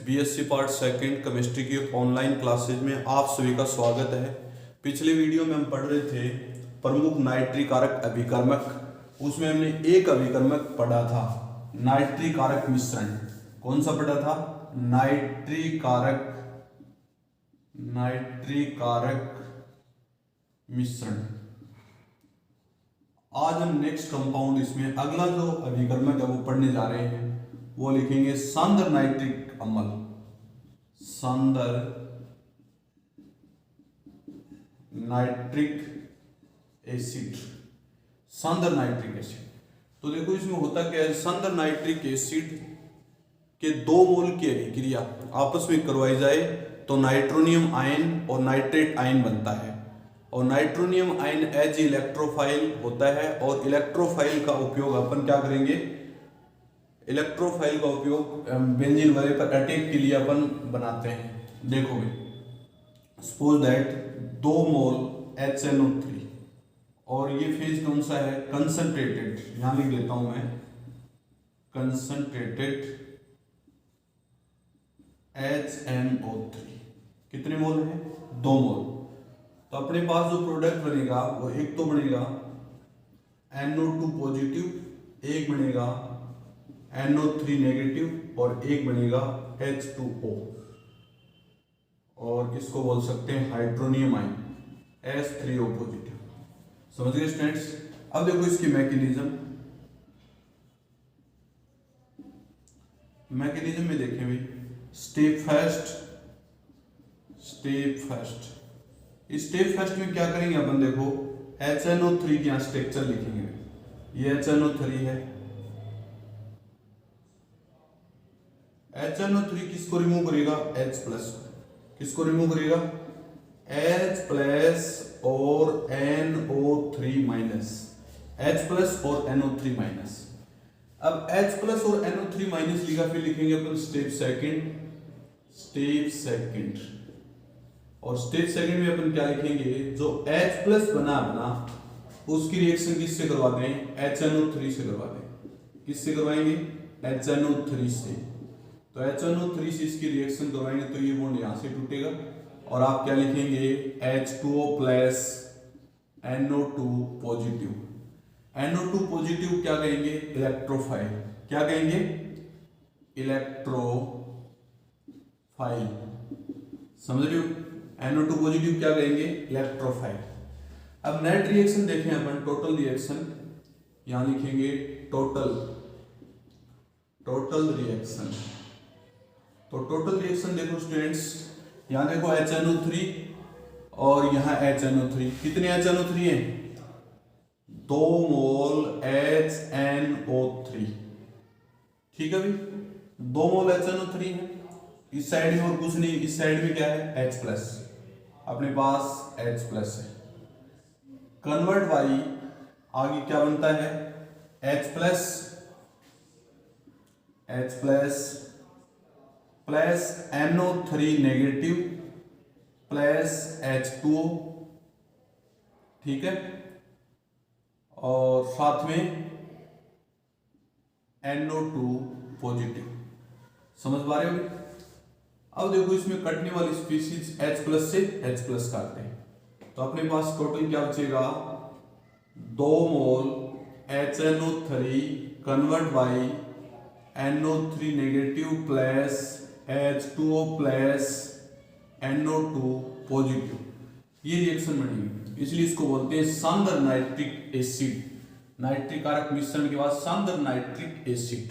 BSc part second chemistry की online classes में आप सभी का स्वागत है। पिछले वीडियो में हम पढ़ रहे थे प्रमुख नाइट्रिक कारक अभिकर्मक। उसमें हमने एक अभिकर्मक पढ़ा था नाइट्रिक कारक मिश्रण। कौन सा पढ़ा था? नाइट्रिक कारक मिश्रण। आज हम नेक्स्ट कंपाउंड इसमें अगला जो अभिकर्मक है वो पढ़ने जा रहे हैं, वो लिखेंगे सांद्र नाइट्रिक अम्ल, सांद्र नाइट्रिक एसिड, सांद्र नाइट्रिक एसिड। तो देखो इसमें होता क्या है, सांद्र नाइट्रिक एसिड के दो मोल की अभिक्रिया आपस में करवाई जाए तो नाइट्रोनियम आयन और नाइट्रेट आयन बनता है। और नाइट्रोनियम आयन एज इलेक्ट्रोफाइल होता है और इलेक्ट्रोफाइल का उपयोग अपन क्या करेंगे, इलेक्ट्रोफाइल का उपयोग बेंजीन वगैरह पर अटैक के लिए अपन बनाते हैं। देखोगे सपोज दैट 2 मोल HNO3 और ये फेज कौन सा है? कंसंट्रेटेड, यहां लिख देता हूं मैं कंसंट्रेटेड HNO3। कितने मोल है? 2 मोल। तो अपने पास जो प्रोडक्ट बनेगा वो एक तो बनेगा NO2 पॉजिटिव, एक बनेगा NO3 नेगेटिव और एक बनेगा H2O, और इसको बोल सकते हैं हाइड्रोनियम आयन H3O पॉजिटिव। समझ गए स्टूडेंट्स? अब देखो इसकी मैकेनिज्म में देखें भाई। स्टेप फर्स्ट में क्या करेंगे अपन? देखो HNO3 की यहाँ स्ट्रक्चर लिखेंगे। ये HNO3 है। HNO3 किसको रिमूव करेगा? H+। किसको रिमूव करेगा? H+ और NO3-। H+ और NO3-। अब H+ और NO3- लिखा, फिर लिखेंगे अपन स्टेप सेकंड। और स्टेप सेकंड में अपन क्या लिखेंगे? जो H+ बना अपना, उसकी रिएक्शन किससे करवाते हैं? HNO3 से करवाते हैं। किससे करवाएंगे? HNO3 से। तो HNO3 से इसकी रिएक्शन करवाएंगे तो ये बॉन्ड यहां से टूटेगा और आप क्या लिखेंगे? H2O plus NO2 positive. NO2 positive क्या कहेंगे? इलेक्ट्रोफाइल। क्या कहेंगे? इलेक्ट्रोफाइल। समझ रहे हो? NO2 पॉजिटिव क्या कहेंगे? इलेक्ट्रोफाइल। अब नेट रिएक्शन देखें अपन, टोटल रिएक्शन यहां लिखेंगे टोटल रिएक्शन। तो टोटल रिएक्शन देखो स्टूडेंट्स, यहां देखो HNO3 और यहां HNO3। कितने HNO3 है? 2 मोल HNO3। ठीक है भाई, 2 मोल HNO3 है। इस साइड में और कुछ नहीं, इस साइड में क्या है? H+। अपने पास H+ है। कन्वर्ट बाई आगे क्या बनता है? H+ plus NO3 negative plus H2O। ठीक है, और साथ में NO2 पॉजिटिव। समझ पा रहे हो? अब देखो इसमें कटने वाली स्पीशीज H+ से H+ काटते हैं तो अपने पास टोटल क्या बचेगा? 2 मोल HNO3 convert by NO3 negative plus H2O plus NO2 positive. ये रिएक्शन बनेगी, इसलिए इसको बोलते हैं सांद्र नाइट्रिक एसिड। नाइट्रिक कारक मिश्रण के बाद सांद्र नाइट्रिक एसिड।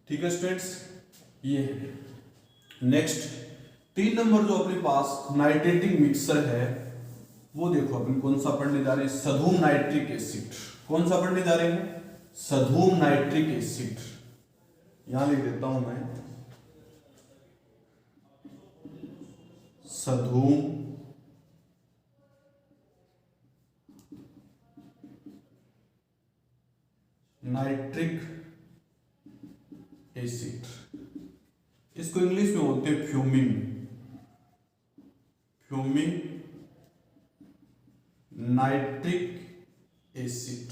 ठीक है स्टूडेंट्स, ये है। नेक्स्ट 3 नंबर जो अपने पास नाइट्रेटिक मिक्सर है वो देखो अपन कौन सा पढ़ने जा रहे हैं? सधूम नाइट्रिक एसिड। कौन सा पढ़ने जा रहे हैं? सधूम नाइट्रिक एसिड। यहां लिख देता हूं मैं सधूम नाइट्रिक एसिड। इसको इंग्लिश में बोलते हैं फ्यूमिंग नाइट्रिक एसिड।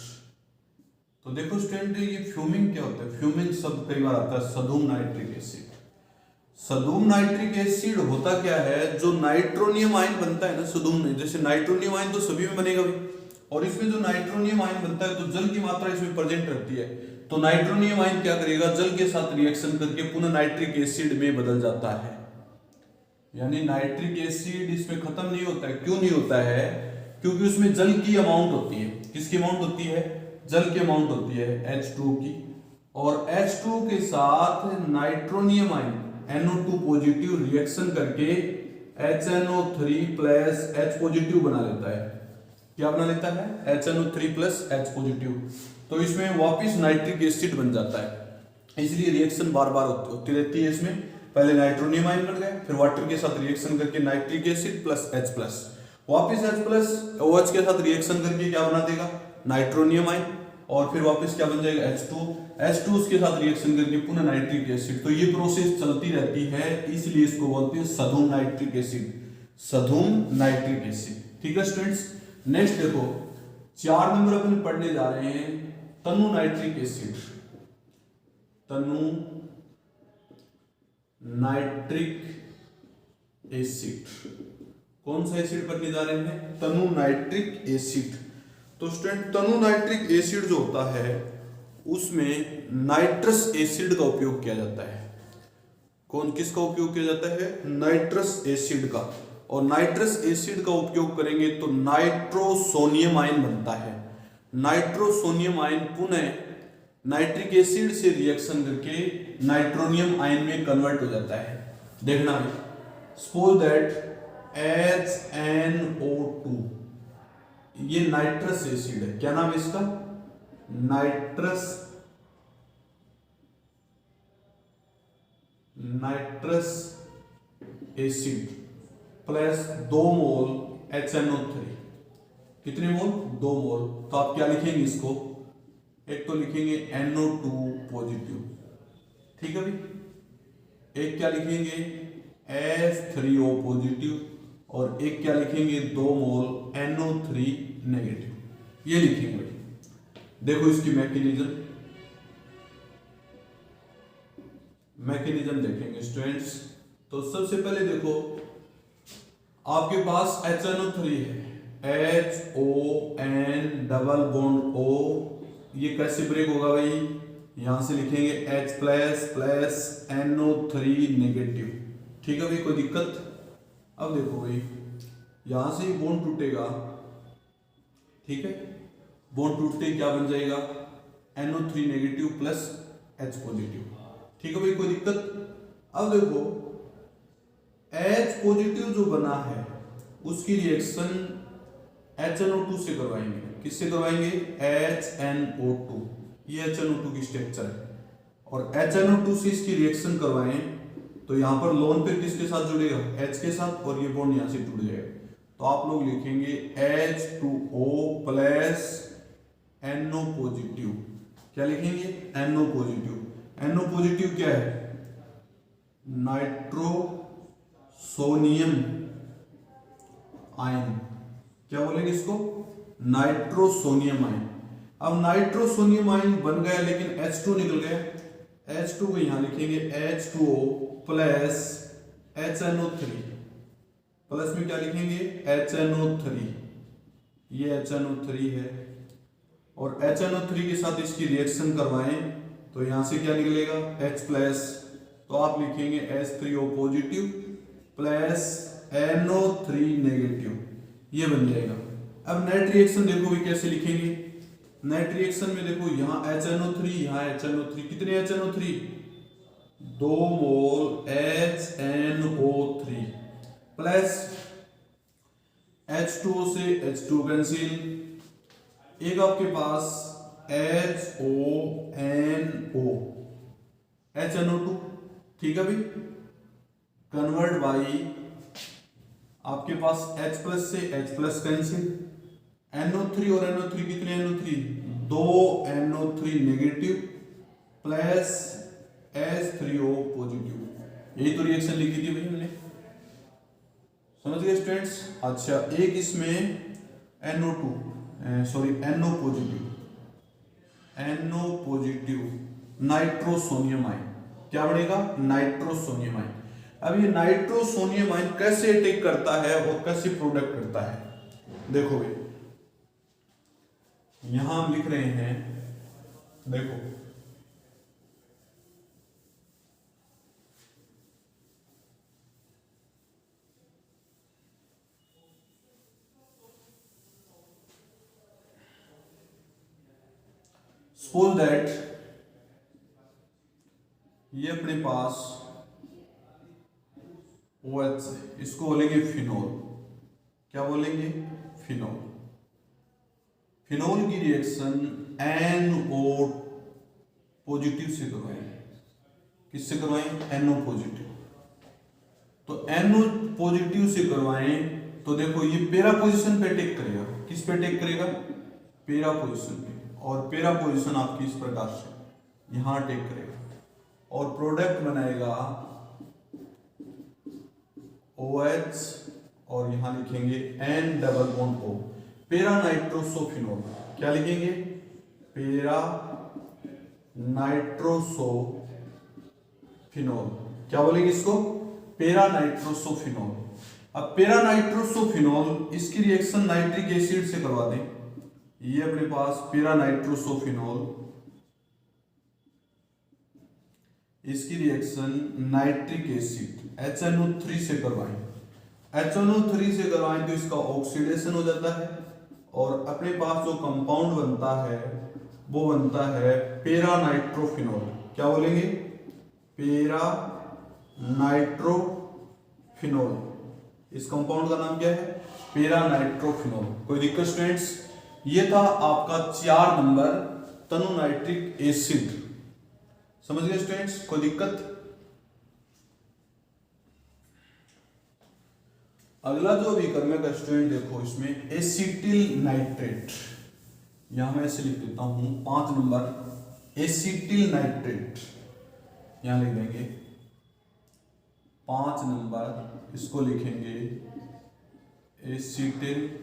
तो देखो स्टूडेंट, ये फ्यूमिंग क्या होता है? फ्यूमिंग शब्द कई बार आता है सधूम नाइट्रिक एसिड। सदुम नाइट्रिक एसिड होता क्या है, जो नाइट्रोनियम आयन बनता है ना सदुम में, जैसे नाइट्रोनियम आयन तो सभी में बनेगा भाई, और इसमें जो नाइट्रोनियम आयन बनता है तो जल की मात्रा इसमें प्रेजेंट रहती है, तो नाइट्रोनियम आयन क्या करेगा, जल के साथ रिएक्शन करके पुनः नाइट्रिक एसिड में बदल जाता है। यानी नाइट्रिक एसिड इसमें खत्म नहीं होता है। क्यों नहीं होता है? क्योंकि उसमें जल की अमाउंट होती है। किसकी अमाउंट होती है? जल की अमाउंट होती है H2 की, और H2 के साथ nitronium ion NO2 positive reaction करके HNO3 प्लस H पॉजिटिव बना लेता है। क्या बना लेता है? HNO3 plus H positive. तो इसमें वापस नाइट्रिक एसिड बन जाता है। इसलिए रिएक्शन बार बार होती रहती है इसमें। पहले नाइट्रोनियम आयन बन गए, फिर वाटर के साथ रिएक्शन करके nitric acid plus H plus, वापस H प्लस OH के साथ रिएक्शन करके क्या बना देगा? नाइट्रोनियम आयन, और फिर वापस क्या बन जाएगा? H2 उसके साथ रिएक्शन करके पुनः नाइट्रिक एसिड। तो ये प्रोसेस चलती रहती है, इसलिए इसको बोलते हैं सधुम नाइट्रिक एसिड। सधुम नाइट्रिक एसिड। ठीक है स्टूडेंट्स, नेक्स्ट देखो 4 नंबर अपन पढ़ने जा रहे हैं तनु नाइट्रिक एसिड। तनु नाइट्रिक एसिड, कौन सा एसिड पढ़ने जा रहे हैं? तनु नाइट्रिक एसिड। तो स्टूडेंट तनु नाइट्रिक एसिड जो होता है उसमें नाइट्रस एसिड का उपयोग किया जाता है। कौन किसका उपयोग किया जाता है? नाइट्रस एसिड का। और नाइट्रस एसिड का उपयोग करेंगे तो नाइट्रोसोनियम आयन बनता है। नाइट्रोसोनियम आयन पुनः नाइट्रिक एसिड से रिएक्शन करके नाइट्रोनियम आयन में कन्वर्ट हो जाता है। देखना है, सपोज दैट HNO2, ये नाइट्रस एसिड है। क्या नाम है इसका? नाइट्रस एसिड प्लस 2 मोल HNO3। कितने मोल? 2 मोल। तो आप क्या लिखेंगे इसको? एक तो लिखेंगे NO2 पॉजिटिव, ठीक है भाई। एक क्या लिखेंगे? H3O पॉजिटिव, और एक क्या लिखेंगे? 2 मोल NO3 नेगेटिव। ये लिखेंगे भाई। देखो इसकी मैकेनिज्म देखेंगे स्टूडेंट्स। तो सबसे पहले देखो आपके पास HNO3 है, HON डबल बॉन्ड O, ये कैसे ब्रेक होगा भाई? यहां से लिखेंगे H plus plus NO3 negative. ठीक है भाई, कोई दिक्कत? अब देखो भाई यहां से बॉन्ड टूटेगा, ठीक है, बॉन्ड टूटते क्या बन जाएगा? NO3 negative plus H positive. ठीक है भाई, कोई दिक्कत? अब देखो H पॉजिटिव जो बना है उसकी रिएक्शन HNO2 से करवाएंगे। किससे करवाएंगे? HNO2। ये HNO2 की स्ट्रक्चर है, और HNO2 से इसकी रिएक्शन करवाएं तो यहां पर लोन फिर किसके साथ जुड़ेगा? H के साथ, और ये बॉन्ड यहां से टूट जाएगा। तो आप लोग लिखेंगे H2O प्लस NO पॉजिटिव। क्या लिखेंगे? NO positive. NO पॉजिटिव क्या है? Nitrosonium ion. क्या बोलेंगे इसको? Nitrosonium ion. अब नाइट्रोसोनियम आयन बन गया, लेकिन H2 निकल गया। H2 को यहां लिखेंगे H2O प्लस HNO3, प्लस में क्या लिखेंगे? HNO3। ये HNO3 है, और HNO3 के साथ इसकी रिएक्शन करवाएं तो यहां से क्या निकलेगा? H plus. तो आप लिखेंगे H3O positive plus NO3 negative. ये बन जाएगा। अब नेट रिएक्शन देखो भी कैसे लिखेंगे। नेट रिएक्शन में देखो यहां HNO3, यहां HNO3। कितने HNO3? 2 मोल HNO3 प्लस H2O से H2 कैंसिल, एक आपके पास HONO, HNO2। ठीक है भाई, कन्वर्ट बाई आपके पास H प्लस से H प्लस कैंसिल, NO3 और NO3। कितने NO3? 2 NO3 negative plus H3O positive. यही तो रिएक्शन लिखी थी भाई हमने, समझ गए स्टूडेंट्स? अच्छा, एक इसमें NO पॉजिटिव नाइट्रोसोनियम आयन। क्या बनेगा? Nitrosonium ion. अब ये नाइट्रोसोनियम आयन कैसे अटैक करता है और कैसे प्रोडक्ट करता है, देखो भाई यहां हम लिख रहे हैं, देखो सपोज दैट ये अपने पास OH है, इसको बोलेंगे फिनोल। क्या बोलेंगे? फिनोल। फिनोल की रिएक्शन NO पॉजिटिव से करवाएंगे। किससे करवाएं? NO positive. तो NO पॉजिटिव से करवाएं तो देखो ये पैरा पोजीशन पे अटैक करेगा। किस पे अटैक करेगा? पैरा पोजीशन पे। और पैरा पोजीशन आपकी इस प्रकार से यहां अटैक करेगा और प्रोडक्ट बनाएगा OH और यहां लिखेंगे N double bond O, para nitrosophenol. क्या लिखेंगे? Para nitrosophenol. क्या बोलेंगे इसको? Para nitrosophenol. अब पैरा नाइट्रोसोफिनोल इसकी रिएक्शन नाइट्रिक एसिड से करवा दें। ये अपने पास पैरा नाइट्रोसोफिनोल, इसकी रिएक्शन नाइट्रिक एसिड HNO3 से करवाएं। HNO3 से करवाएं तो इसका ऑक्सीडेशन हो जाता है और अपने पास जो कंपाउंड बनता है वो बनता है पैरा नाइट्रोफिनोल। क्या बोलेंगे? Para nitrophenol. इस कंपाउंड का नाम क्या है? Para nitrophenol. कोई दिक्कत स्टूडेंट्स? ये था आपका 4 नंबर तनु नाइट्रिक एसिड। समझ गए स्टूडेंट्स? कोई दिक्कत? अगला जो अभी करने का स्टूडेंट देखो, इसमें एसिटिल नाइट्रेट, यहां मैं ऐसे लिख देता हूं 5 नंबर एसिटिल नाइट्रेट, यहां लिख देंगे 5 नंबर, इसको लिखेंगे acetyl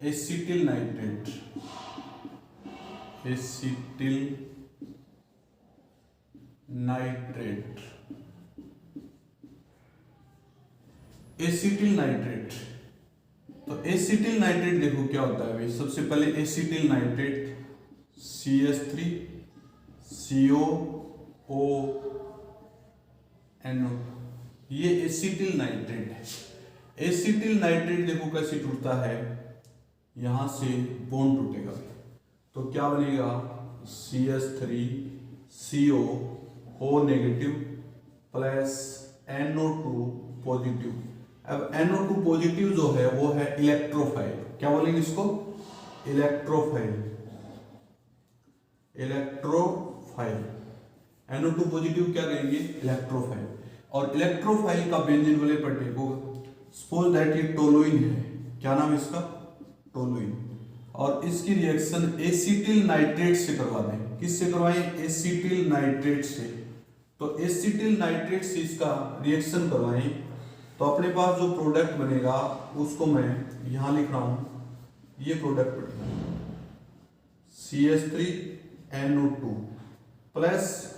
acetyl nitrate. Acetyl nitrate. Acetyl nitrate, तो एसिटिल नाइट्रेट देखो क्या होता है भाई। सबसे पहले एसिटिल नाइट्रेट CH3 COONO, ये एसिटिल नाइट्रेट है। एसिटिल नाइट्रेट देखो कैसे टूटता है, यहां से बॉन्ड टूटेगा तो क्या बनेगा? CH3 CO O negative plus NO2 positive. अब NO2 पॉजिटिव जो है वो है इलेक्ट्रोफाइल। क्या बोलेंगे इसको? इलेक्ट्रोफाइल। इलेक्ट्रोफाइल। NO2 पॉजिटिव क्या कहेंगे? इलेक्ट्रोफाइल। और इलेक्ट्रोफाइल का बेंजीन वाले पर अटैक होगा। सपोज दैट ये टोलुइन है। क्या नाम है इसका? टोलुइन। और इसकी रिएक्शन एसिटिल नाइट्रेट से करवा दें। किससे करवाएं? एसिटिल नाइट्रेट से। तो एसिटिल नाइट्रेट से इसका रिएक्शन करवाएं तो अपने पास जो प्रोडक्ट बनेगा उसको मैं यहां लिख रहा हूं, ये प्रोडक्ट बनेगा CH3NO2 plus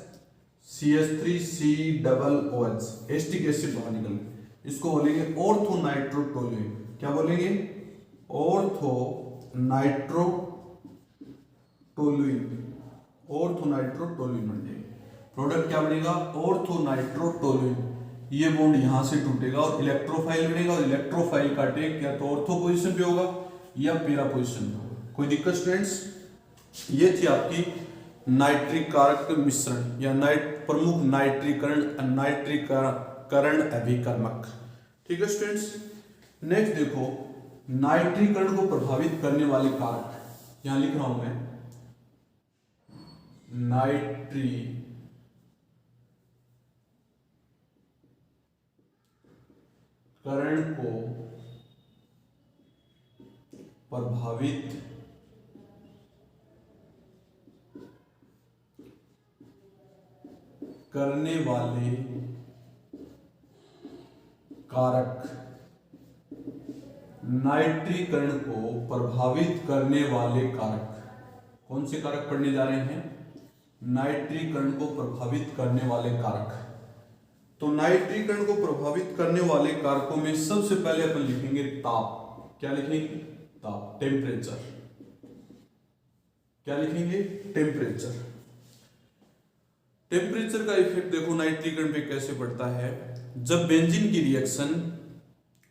CH3C double OH, acetic acid बाहर निकल, इसको बोलेंगे ऑर्थो नाइट्रोटोलुइन। क्या बोलेंगे? Ortho nitrotoluene. ऑर्थो नाइट्रोटोलुइन बन जाएगा। प्रोडक्ट क्या बनेगा? Ortho nitrotoluene. ये बॉन्ड यहां से टूटेगा और इलेक्ट्रोफाइल बनेगा और इलेक्ट्रोफाइल का अटैक या तो ऑर्थो पोजीशन पे होगा या पैरा पोजीशन पे होगा। कोई दिक्कत स्टूडेंट्स? ये थी आपकी नाइट्रिक कारक मिश्रण या प्रमुख नाइट्रीकरण अभिकर्मक। ठीक है स्टूडेंट्स? नेक्स्ट देखो नाइट्रीकरण को प्रभावित करने वाले कारक, यहां लिख रहा हूं मैं नाइट्रीकरण को प्रभावित करने वाले कारक। नाइट्रीकरण को प्रभावित करने वाले कारक कौन से कारक पढ़ने जा रहे हैं? नाइट्रीकरण को प्रभावित करने वाले कारक। तो नाइट्रीकरण को प्रभावित करने वाले कारकों में सबसे पहले अपन लिखेंगे ताप। क्या लिखेंगे? ताप, टेम्परेचर। क्या लिखेंगे? टेम्परेचर। टेम्परेचर का इफेक्ट देखो नाइट्रीकरण पे कैसे पड़ता है। जब बेंजीन की रिएक्शन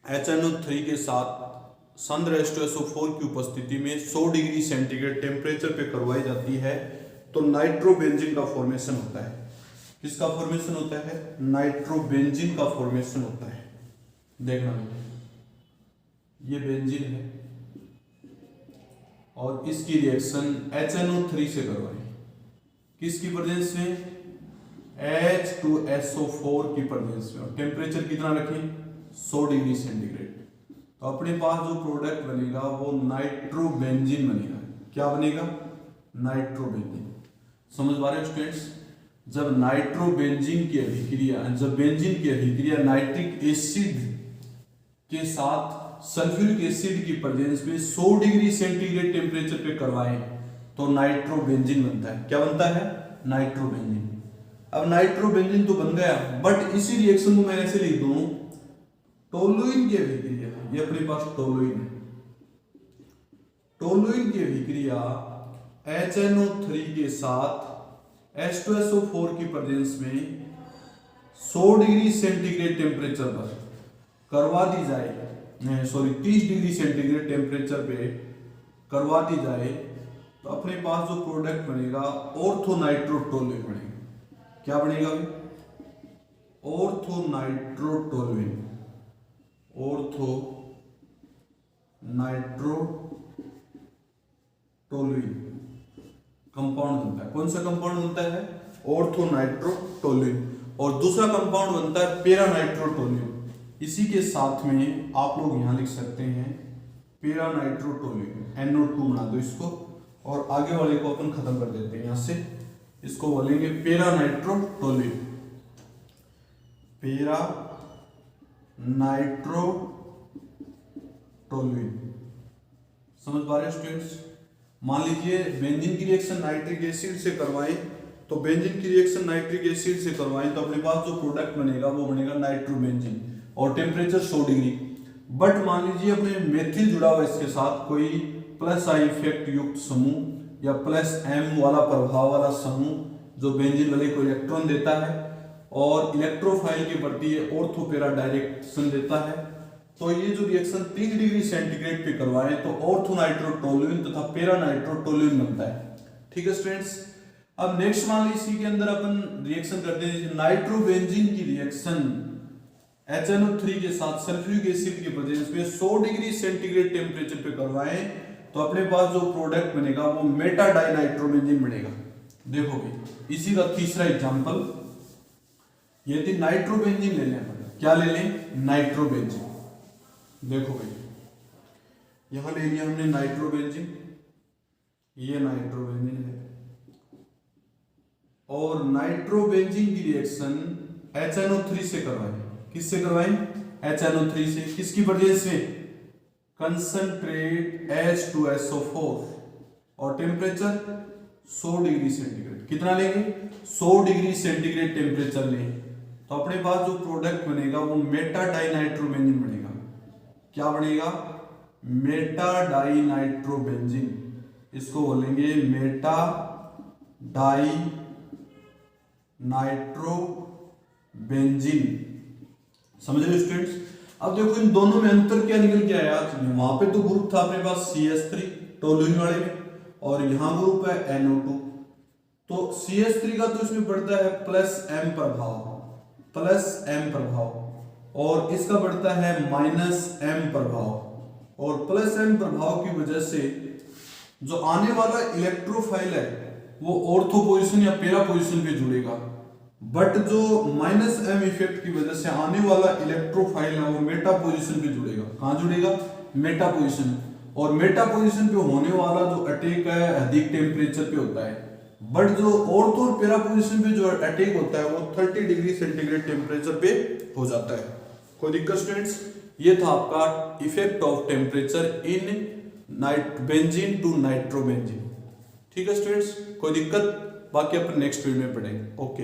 HNO3 के साथ सांद्र H2SO4 की उपस्थिति में 100 डिग्री सेंटीग्रेड टेम्परेचर पे करवाई जाती है तो नाइट्रोबेंजीन का फॉर्मेशन होता है। किसका फॉर्मेशन होता है? नाइट्रोबेंजीन का फॉर्मेशन होता है। देखना ये बेंजीन है और इसकी रिएक्शन HNO3 से करवाई। किसकी प्रेजेंस में? H2SO4 की प्रेजेंस में। और टेम्परेचर कितना रखें? 100 डिग्री सेंटीग्रेड। तो अपने पास जो प्रोडक्ट बनेगा वो नाइट्रोबेंजीन बनेगा। क्या बनेगा? नाइट्रोबेंजीन। समझ पा रहे हो स्टूडेंट्स? जब नाइट्रोबेंजीन की अभिक्रिया, जब बेंजीन की अभिक्रिया नाइट्रिक एसिड के साथ सल्फ्यूरिक एसिड की प्रेजेंस में 100 डिग्री सेंटीग्रेड टेम्परेचर पे करवाएं तो नाइट्रोबेंजीन बनता है। क्या बनता है? नाइट्रोबेंजीन। अब नाइट्रोबेंजीन तो बन गया, बट इसी रिएक्शन को मैं ऐसे लिख दूं, टोलुइन की अभिक्रिया, ये अपने पास टोलुइन है। टोलुइन की अभिक्रिया HNO3 के साथ H2SO4 की प्रेजेंस में 100 डिग्री सेंटीग्रेड टेम्परेचर पर करवा दी जाए, 30 डिग्री सेंटीग्रेड टेम्परेचर पे करवा दी जाए तो अपने पास जो प्रोडक्ट बनेगा ऑर्थोनाइट्रोटोलुइन बनेगा। क्या बनेगा? ऑर्थोनाइट्रोटोलुइन। ऑर्थोनाइट्रोटोलुइन कंपाउंड बनता है। कौन सा कंपाउंड बनता है? ऑर्थोनाइट्रोटोलुइन। और दूसरा कंपाउंड बनता है पेरानाइट्रोटोलुइन। इसी के साथ में आप लोग यहां लिख सकते हैं पेरानाइट्रोटोलुइन, NO2 बना दो इसको और आगे वाले को अपन खत्म कर देते हैं। यहां से इसको बोलेंगे पेरानाइट्रोटोलुइन। पेरानाइट्रोटोलुइन। समझ पा रहे हैं स्टूडेंट्स? मान लीजिए बेंजीन की रिएक्शन नाइट्रिक एसिड से करवाएं तो बेंजीन की रिएक्शन नाइट्रिक एसिड से करवाएं तो अपने पास जो प्रोडक्ट बनेगा वो बनेगा नाइट्रोबेंजीन और टेम्परेचर 100 डिग्री। बट मान लीजिए अपने मेथिल जुड़ा हुआ इसके साथ कोई प्लस आई इफेक्ट युक्त समूह या प्लस M वाला प्रभाव वाला समूह जो बेंजीन वाले को इलेक्ट्रॉन देता है और इलेक्ट्रोफाइल के प्रति ऑर्थोपेरा डायरेक्शन देता है, तो ये जो रिएक्शन 30 डिग्री सेंटीग्रेड पे करवाएं तो ऑर्थोनाइट्रोटोलुइन तथा पेरानाइट्रोटोलुइन बनता है। ठीक है स्टूडेंट्स? अब नेक्स्ट मान लीजिए इसी के अंदर अपन रिएक्शन करते हैं। नाइट्रोबेंजीन की रिएक्शन HNO3 के साथ सल्फ्यूरिक एसिड की प्रेजेंस में 100 डिग्री सेंटीग्रेड टेम्परेचर पे करवाएं तो अपने पास जो प्रोडक्ट बनेगा वो मेटा डाइनाइट्रोबेंजीन बनेगा। देखो भाई इसी का तीसरा एग्जांपल, यदि नाइट्रोबेंजीन ले लें, क्या ले लें? नाइट्रोबेंजीन। देखो भाई यहां ले लिया हमने नाइट्रोबेंजीन, ये नाइट्रोबेंजीन है और नाइट्रोबेंजीन की रिएक्शन HNO3 से करवाएं। किससे करवाएं? HNO3 से। किसकी प्रेजेंस में? कंसंट्रेट H2SO4 और टेम्परेचर 100 डिग्री सेंटीग्रेड। कितना लेंगे? 100 डिग्री सेंटीग्रेड टेम्परेचर लें तो अपने पास जो प्रोडक्ट बनेगा वो मेटा डाइनाइट्रोबेंजीन बनेगा। क्या बनेगा? Meta dinitrobenzene. इसको बोलेंगे मेटा डाइनाइट्रोबेंजीन। समझ रहे स्टूडेंट्स? अब देखो इन दोनों में अंतर क्या निकल के आया। वहां पे तो ग्रुप था अपने पास CH3 टोलुइन वाले में और यहां ग्रुप है NO2। तो CH3 का तो इसमें बढ़ता है प्लस M प्रभाव और इसका बढ़ता है -M प्रभाव और प्लस M प्रभाव की वजह से जो आने वाला इलेक्ट्रोफाइल है वो ऑर्थो पोजीशन या पेरा पोजीशन पे जुड़ेगा, बट जो -M इफेक्ट की वजह से आने वाला इलेक्ट्रोफाइल है वो मेटा पोजीशन पे जुड़ेगा। कहां जुड़ेगा? Meta position. और मेटा पोजीशन पे होने वाला जो अटैक है अधिक टेम्परेचर पे होता है, बट जो ऑर्थो और पेरा पोजीशन पे जो अटैक होता है वो 30 डिग्री सेंटीग्रेड टेम्परेचर पे हो जाता है। कोई दिक्कत स्टूडेंट्स? ये था आपका effect of temperature in benzene to nitrobenzene. ठीक है स्टूडेंट्स, कोई दिक्कत? बाकी अपन नेक्स्ट वीडियो में पढ़ेंगे। ओके।